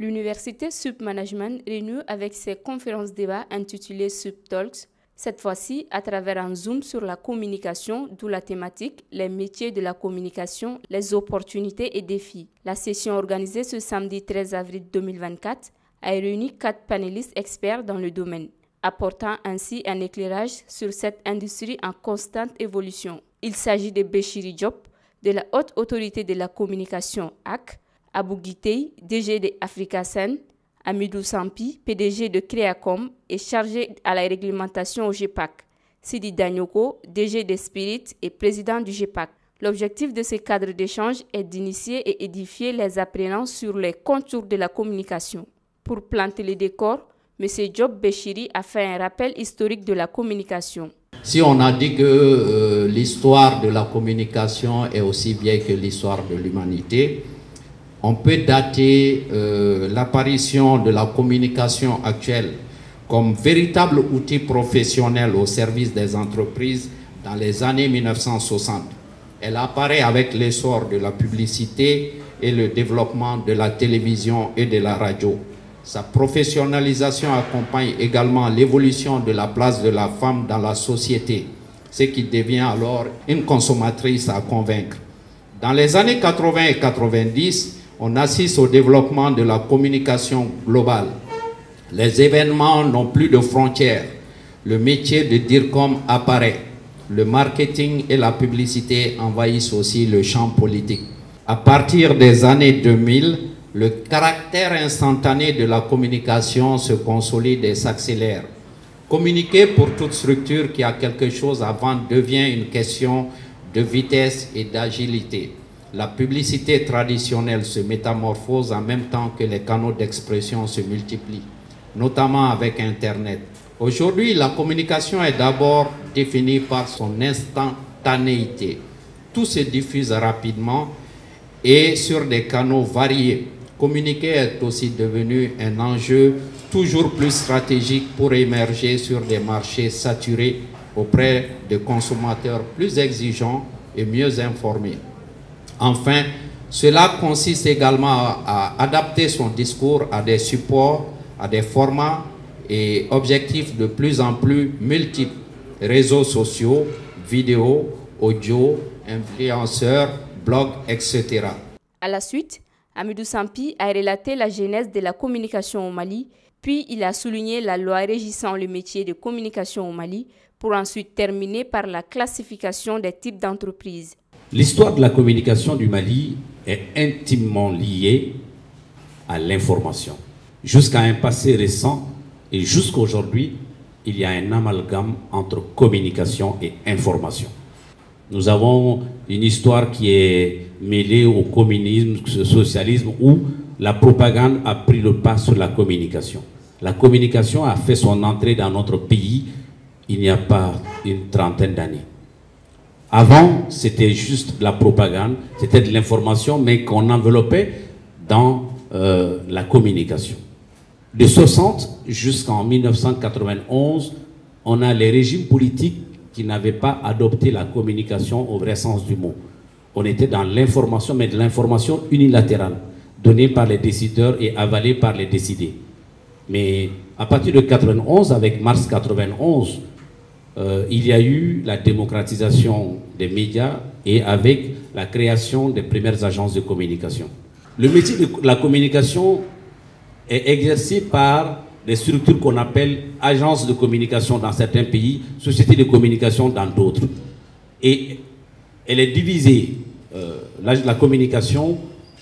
L'université Submanagement renoue avec ses conférences-débats intitulées Subtalks, cette fois-ci à travers un zoom sur la communication, d'où la thématique « Les métiers de la communication, les opportunités et défis ». La session organisée ce samedi 13 avril 2024 a réuni 4 panélistes experts dans le domaine, apportant ainsi un éclairage sur cette industrie en constante évolution. Il s'agit de Béchiri Diop, de la Haute Autorité de la Communication AC, Abou Guitei, DG de Africasen, Amidou Sampi, PDG de Créacom et chargé à la réglementation au GEPAC, Sidi Danyoko, DG de Spirit et président du GEPAC. L'objectif de ces cadres d'échange est d'initier et édifier les apprenants sur les contours de la communication. Pour planter le décor, M. Diop Béchiri a fait un rappel historique de la communication. Si on a dit que l'histoire de la communication est aussi vieille que l'histoire de l'humanité, on peut dater l'apparition de la communication actuelle comme véritable outil professionnel au service des entreprises dans les années 1960. Elle apparaît avec l'essor de la publicité et le développement de la télévision et de la radio. Sa professionnalisation accompagne également l'évolution de la place de la femme dans la société, ce qui devient alors une consommatrice à convaincre. Dans les années 80 et 90, on assiste au développement de la communication globale. Les événements n'ont plus de frontières. Le métier de DIRCOM apparaît. Le marketing et la publicité envahissent aussi le champ politique. À partir des années 2000, le caractère instantané de la communication se consolide et s'accélère. Communiquer pour toute structure qui a quelque chose à vendre devient une question de vitesse et d'agilité. La publicité traditionnelle se métamorphose en même temps que les canaux d'expression se multiplient, notamment avec Internet. Aujourd'hui, la communication est d'abord définie par son instantanéité. Tout se diffuse rapidement et sur des canaux variés. Communiquer est aussi devenu un enjeu toujours plus stratégique pour émerger sur des marchés saturés auprès de consommateurs plus exigeants et mieux informés. Enfin, cela consiste également à adapter son discours à des supports, à des formats et objectifs de plus en plus multiples. Réseaux sociaux, vidéos, audio, influenceurs, blogs, etc. À la suite, Amidou Sampi a relaté la genèse de la communication au Mali, puis il a souligné la loi régissant le métier de communication au Mali, pour ensuite terminer par la classification des types d'entreprises. L'histoire de la communication du Mali est intimement liée à l'information. Jusqu'à un passé récent et jusqu'à aujourd'hui, il y a un amalgame entre communication et information. Nous avons une histoire qui est mêlée au communisme, au socialisme, où la propagande a pris le pas sur la communication. La communication a fait son entrée dans notre pays il n'y a pas une trentaine d'années. Avant, c'était juste de la propagande, c'était de l'information, mais qu'on enveloppait dans la communication. De 60 jusqu'en 1991, on a les régimes politiques qui n'avaient pas adopté la communication au vrai sens du mot. On était dans l'information, mais de l'information unilatérale, donnée par les décideurs et avalée par les décidés. Mais à partir de 91, avec mars 91, il y a eu la démocratisation des médias et avec la création des premières agences de communication. Le métier de la communication est exercé par des structures qu'on appelle agences de communication dans certains pays, sociétés de communication dans d'autres. Et elle est divisée, la communication,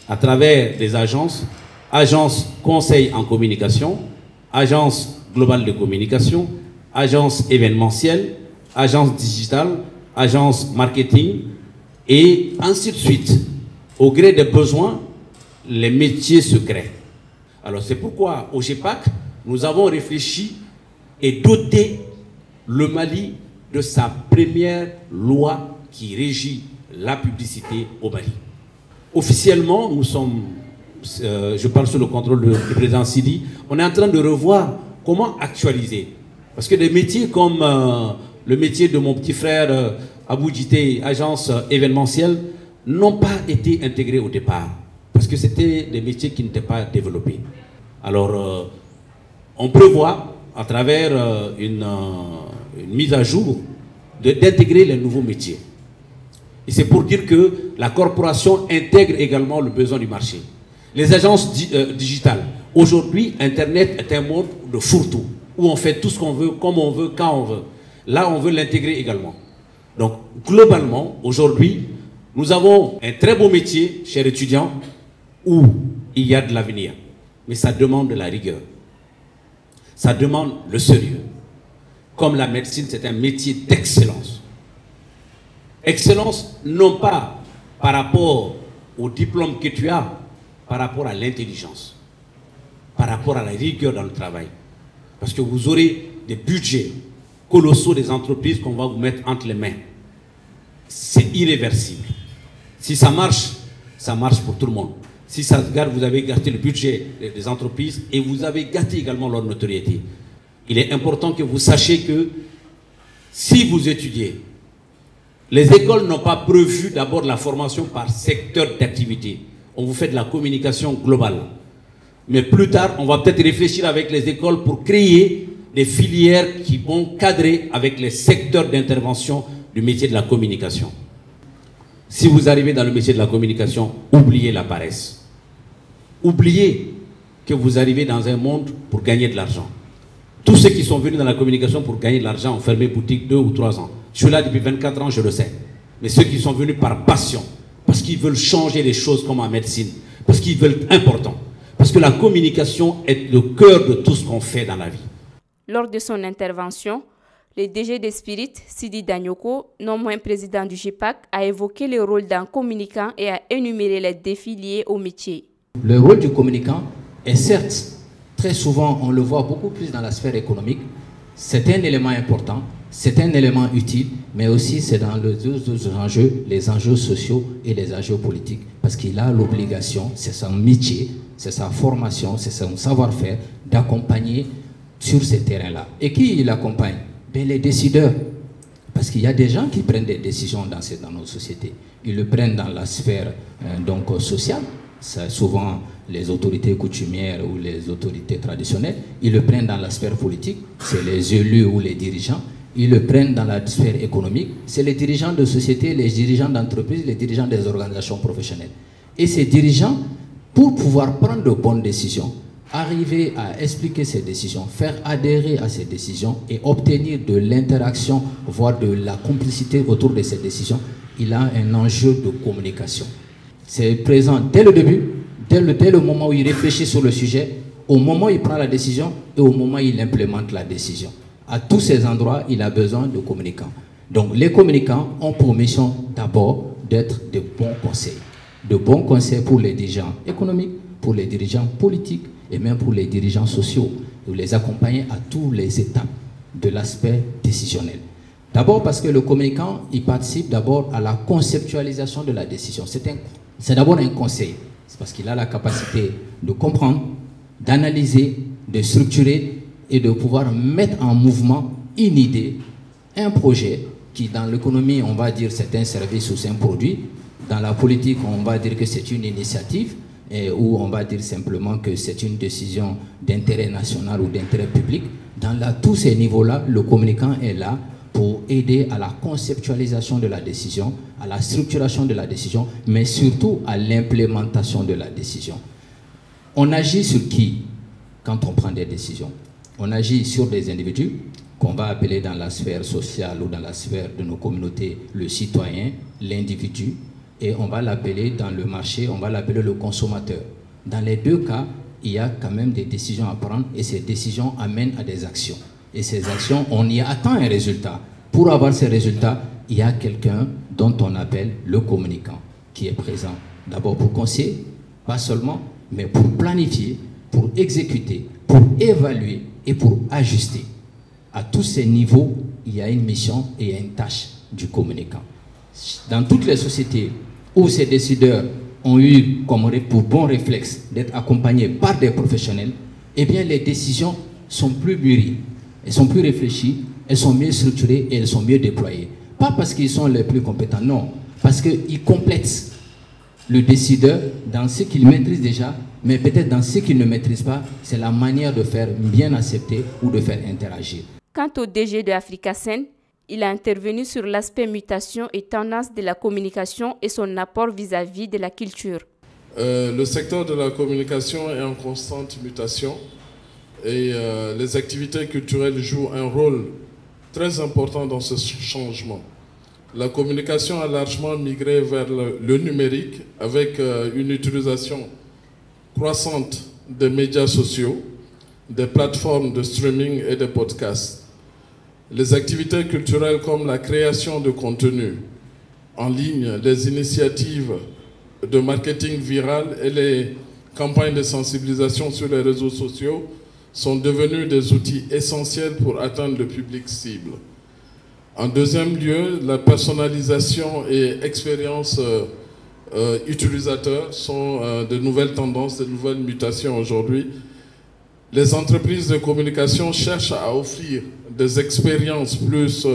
à travers des agences, agences conseil en communication, agence globale de communication, agence événementielle, agence digitale, agence marketing, et ainsi de suite. Au gré des besoins, les métiers se créent. Alors c'est pourquoi au GEPAC, nous avons réfléchi et doté le Mali de sa première loi qui régit la publicité au Mali. Officiellement, nous sommes, je parle sous le contrôle du président Sidi, on est en train de revoir comment actualiser. Parce que des métiers comme le métier de mon petit frère Abou Guitei, agence événementielle, n'ont pas été intégrés au départ. Parce que c'était des métiers qui n'étaient pas développés. Alors, on prévoit, à travers une mise à jour, d'intégrer les nouveaux métiers. Et c'est pour dire que la corporation intègre également le besoin du marché. Les agences digitales. Aujourd'hui, Internet est un monde de fourre-tout, où on fait tout ce qu'on veut, comme on veut, quand on veut. Là, on veut l'intégrer également. Donc, globalement, aujourd'hui, nous avons un très beau métier, chers étudiants, où il y a de l'avenir. Mais ça demande de la rigueur. Ça demande le sérieux. Comme la médecine, c'est un métier d'excellence. Excellence, non pas par rapport au diplôme que tu as, par rapport à l'intelligence, par rapport à la rigueur dans le travail. Parce que vous aurez des budgets colossaux des entreprises qu'on va vous mettre entre les mains. C'est irréversible. Si ça marche pour tout le monde. Si ça se garde, vous avez gâté le budget des entreprises et vous avez gâté également leur notoriété. Il est important que vous sachiez que si vous étudiez, les écoles n'ont pas prévu d'abord la formation par secteur d'activité. On vous fait de la communication globale. Mais plus tard, on va peut-être réfléchir avec les écoles pour créer des filières qui vont cadrer avec les secteurs d'intervention du métier de la communication. Si vous arrivez dans le métier de la communication, oubliez la paresse. Oubliez que vous arrivez dans un monde pour gagner de l'argent. Tous ceux qui sont venus dans la communication pour gagner de l'argent ont fermé boutique 2 ou 3 ans. Je suis là depuis 24 ans, je le sais. Mais ceux qui sont venus par passion, parce qu'ils veulent changer les choses comme en médecine, parce qu'ils veulent important, parce que la communication est le cœur de tout ce qu'on fait dans la vie. Lors de son intervention, le DG des Spirit, Sidi Danyoko, non moins président du GIPAC, a évoqué le rôle d'un communicant et a énuméré les défis liés au métier. Le rôle du communicant est certes, très souvent, on le voit beaucoup plus dans la sphère économique. C'est un élément important, c'est un élément utile, mais aussi c'est dans les enjeux sociaux et les enjeux politiques. Parce qu'il a l'obligation, c'est son métier, c'est sa formation, c'est son savoir-faire d'accompagner sur ces terrains-là. Et qui l'accompagne? Ben, les décideurs. Parce qu'il y a des gens qui prennent des décisions dans nos sociétés. Ils le prennent dans la sphère sociale. C'est souvent les autorités coutumières ou les autorités traditionnelles. Ils le prennent dans la sphère politique, c'est les élus ou les dirigeants. Ils le prennent dans la sphère économique, c'est les dirigeants de sociétés, les dirigeants d'entreprises, les dirigeants des organisations professionnelles. Et ces dirigeants, pour pouvoir prendre de bonnes décisions, arriver à expliquer ces décisions, faire adhérer à ces décisions et obtenir de l'interaction, voire de la complicité autour de ces décisions, il a un enjeu de communication. C'est présent dès le début, dès le moment où il réfléchit sur le sujet, au moment où il prend la décision et au moment où il implémente la décision. À tous ces endroits, il a besoin de communicants. Donc les communicants ont pour mission d'abord d'être de bons conseils. De bons conseils pour les dirigeants économiques, pour les dirigeants politiques et même pour les dirigeants sociaux. De les accompagner à toutes les étapes de l'aspect décisionnel. D'abord parce que le communicant, il participe d'abord à la conceptualisation de la décision. C'est d'abord un conseil. C'est parce qu'il a la capacité de comprendre, d'analyser, de structurer et de pouvoir mettre en mouvement une idée, un projet qui dans l'économie, on va dire c'est un service ou c'est un produit. Dans la politique, on va dire que c'est une initiative ou on va dire simplement que c'est une décision d'intérêt national ou d'intérêt public. Dans tous ces niveaux-là, le communicant est là pour aider à la conceptualisation de la décision, à la structuration de la décision, mais surtout à l'implémentation de la décision. On agit sur qui quand on prend des décisions? On agit sur des individus qu'on va appeler dans la sphère sociale ou dans la sphère de nos communautés le citoyen, l'individu, et on va l'appeler dans le marché, on va l'appeler le consommateur. Dans les deux cas, il y a quand même des décisions à prendre et ces décisions amènent à des actions. Et ces actions, on y attend un résultat. Pour avoir ces résultats, il y a quelqu'un dont on appelle le communicant qui est présent. D'abord pour conseiller, pas seulement, mais pour planifier, pour exécuter, pour évaluer et pour ajuster. À tous ces niveaux, il y a une mission et il y a une tâche du communicant. Dans toutes les sociétés où ces décideurs ont eu comme pour bon réflexe d'être accompagnés par des professionnels, eh bien les décisions sont plus mûries, elles sont plus réfléchies, elles sont mieux structurées et elles sont mieux déployées. Pas parce qu'ils sont les plus compétents, non, parce qu'ils complètent le décideur dans ce qu'il maîtrise déjà, mais peut-être dans ce qu'il ne maîtrise pas, c'est la manière de faire bien accepter ou de faire interagir. Quant au DG de Africasen, il a intervenu sur l'aspect mutation et tendance de la communication et son apport vis-à-vis de la culture. Le secteur de la communication est en constante mutation et les activités culturelles jouent un rôle très important dans ce changement. La communication a largement migré vers le numérique avec une utilisation croissante des médias sociaux, des plateformes de streaming et des podcasts. Les activités culturelles comme la création de contenu en ligne, les initiatives de marketing viral et les campagnes de sensibilisation sur les réseaux sociaux sont devenus des outils essentiels pour atteindre le public cible. En deuxième lieu, la personnalisation et expérience utilisateur sont de nouvelles tendances, de nouvelles mutations aujourd'hui. Les entreprises de communication cherchent à offrir des expériences plus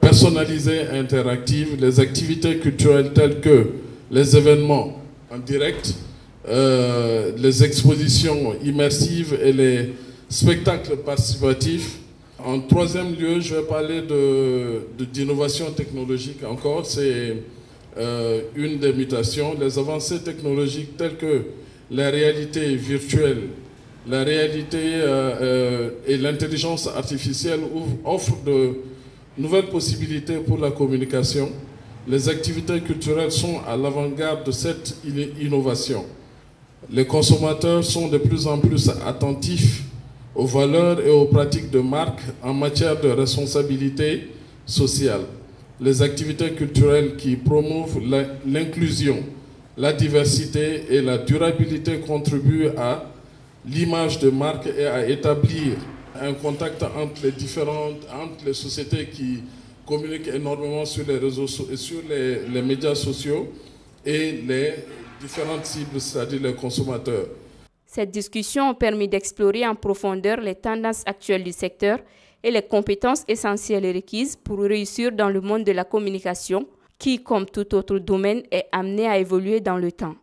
personnalisées et interactives. Les activités culturelles telles que les événements en direct, les expositions immersives et les spectacles participatifs. En troisième lieu, je vais parler d'innovation technologique encore. C'est une des mutations. Les avancées technologiques telles que la réalité virtuelle, la réalité et l'intelligence artificielle offrent de nouvelles possibilités pour la communication. Les activités culturelles sont à l'avant-garde de cette innovation. Les consommateurs sont de plus en plus attentifs aux valeurs et aux pratiques de marque en matière de responsabilité sociale. Les activités culturelles qui promouvent l'inclusion, la diversité et la durabilité contribuent à l'image de marque et à établir un contact entre les sociétés qui communiquent énormément sur les réseaux sur les médias sociaux et les différentes cibles, c'est-à-dire les consommateurs. Cette discussion a permis d'explorer en profondeur les tendances actuelles du secteur et les compétences essentielles requises pour réussir dans le monde de la communication qui, comme tout autre domaine, est amené à évoluer dans le temps.